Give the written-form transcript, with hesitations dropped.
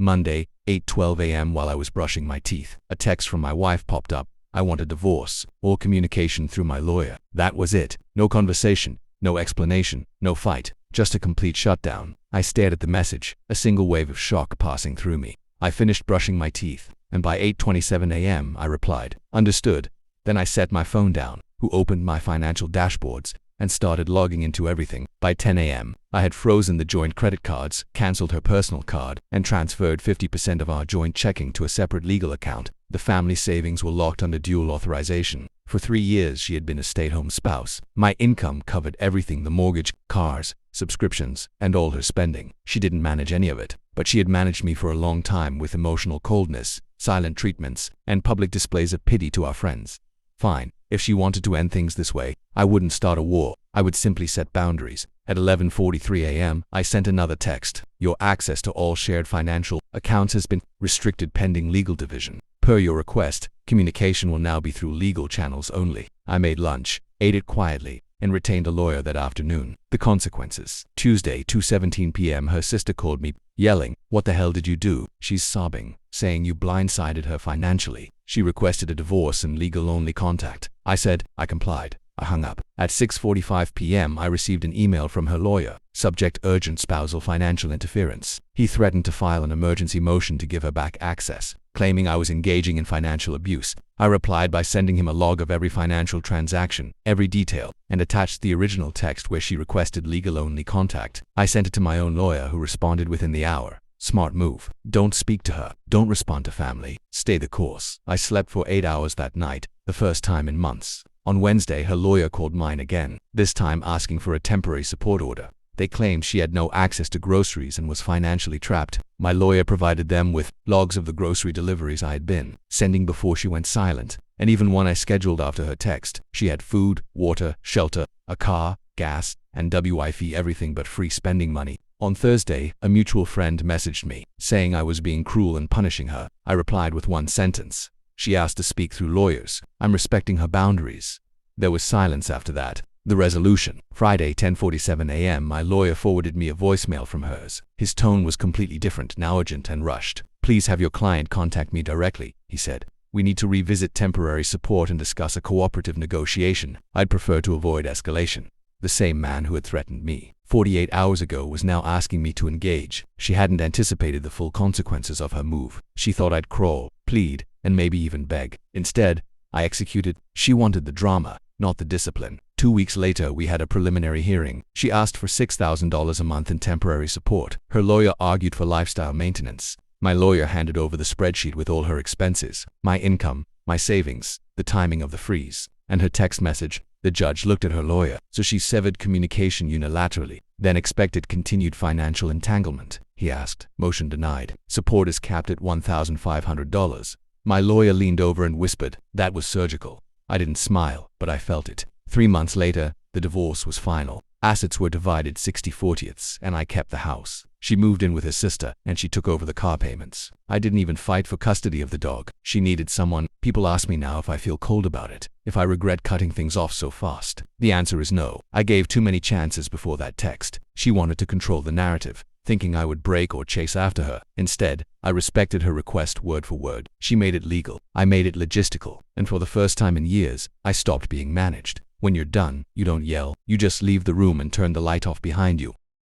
Monday, 8:12 a.m. While I was brushing my teeth, a text from my wife popped up. I want a divorce. All communication through my lawyer. That was it. No conversation, no explanation, no fight, just a complete shutdown. I stared at the message, a single wave of shock passing through me. I finished brushing my teeth, and by 8:27 a.m. I replied, "Understood." Then I set my phone down, opened my financial dashboards, and started logging into everything. By 10 a.m., I had frozen the joint credit cards, cancelled her personal card, and transferred 50% of our joint checking to a separate legal account. The family savings were locked under dual authorization. For 3 years, she had been a stay-at-home spouse. My income covered everything: the mortgage, cars, subscriptions, and all her spending. She didn't manage any of it, but she had managed me for a long time with emotional coldness, silent treatments, and public displays of pity to our friends. Fine. If she wanted to end things this way, I wouldn't start a war. I would simply set boundaries. At 11:43 a.m., I sent another text. Your access to all shared financial accounts has been restricted pending legal division. Per your request, communication will now be through legal channels only. I made lunch, ate it quietly, and retained a lawyer that afternoon. The consequences. Tuesday, 2:17 p.m. Her sister called me, yelling, "What the hell did you do?" She's sobbing, saying you blindsided her financially. She requested a divorce and legal-only contact. I said, I complied. I hung up. At 6:45 p.m. I received an email from her lawyer. Subject: urgent spousal financial interference. He threatened to file an emergency motion to give her back access, claiming I was engaging in financial abuse. I replied by sending him a log of every financial transaction, every detail, and attached the original text where she requested legal-only contact. I sent it to my own lawyer, who responded within the hour. Smart move. Don't speak to her. Don't respond to family. Stay the course. I slept for 8 hours that night, the first time in months. On Wednesday, her lawyer called mine again, this time asking for a temporary support order. They claimed she had no access to groceries and was financially trapped. My lawyer provided them with logs of the grocery deliveries I had been sending before she went silent, and even one I scheduled after her text. She had food, water, shelter, a car, gas, and Wi-Fi, everything but free spending money. On Thursday, a mutual friend messaged me, saying I was being cruel and punishing her. I replied with one sentence. She asked to speak through lawyers. I'm respecting her boundaries. There was silence after that. The resolution. Friday, 10:47 a.m. My lawyer forwarded me a voicemail from hers. His tone was completely different, now urgent and rushed. Please have your client contact me directly, he said. We need to revisit temporary support and discuss a cooperative negotiation. I'd prefer to avoid escalation. The same man who had threatened me 48 hours ago was now asking me to engage. She hadn't anticipated the full consequences of her move. She thought I'd crawl, plead, and maybe even beg. Instead, I executed. She wanted the drama, not the discipline. 2 weeks later, we had a preliminary hearing. She asked for $6,000 a month in temporary support. Her lawyer argued for lifestyle maintenance. My lawyer handed over the spreadsheet with all her expenses, my income, my savings, the timing of the freeze, and her text message. The judge looked at her lawyer, so she severed communication unilaterally, then expected continued financial entanglement. He asked. Motion denied. Support is capped at $1,500. My lawyer leaned over and whispered, "That was surgical." I didn't smile, but I felt it. 3 months later, the divorce was final. Assets were divided 60/40, and I kept the house. She moved in with her sister, and she took over the car payments. I didn't even fight for custody of the dog. She needed someone. People ask me now if I feel cold about it, if I regret cutting things off so fast. The answer is no. I gave too many chances before that text. She wanted to control the narrative, thinking I would break or chase after her. Instead, I respected her request word for word. She made it legal. I made it logistical. And for the first time in years, I stopped being managed. When you're done, you don't yell. You just leave the room and turn the light off behind you.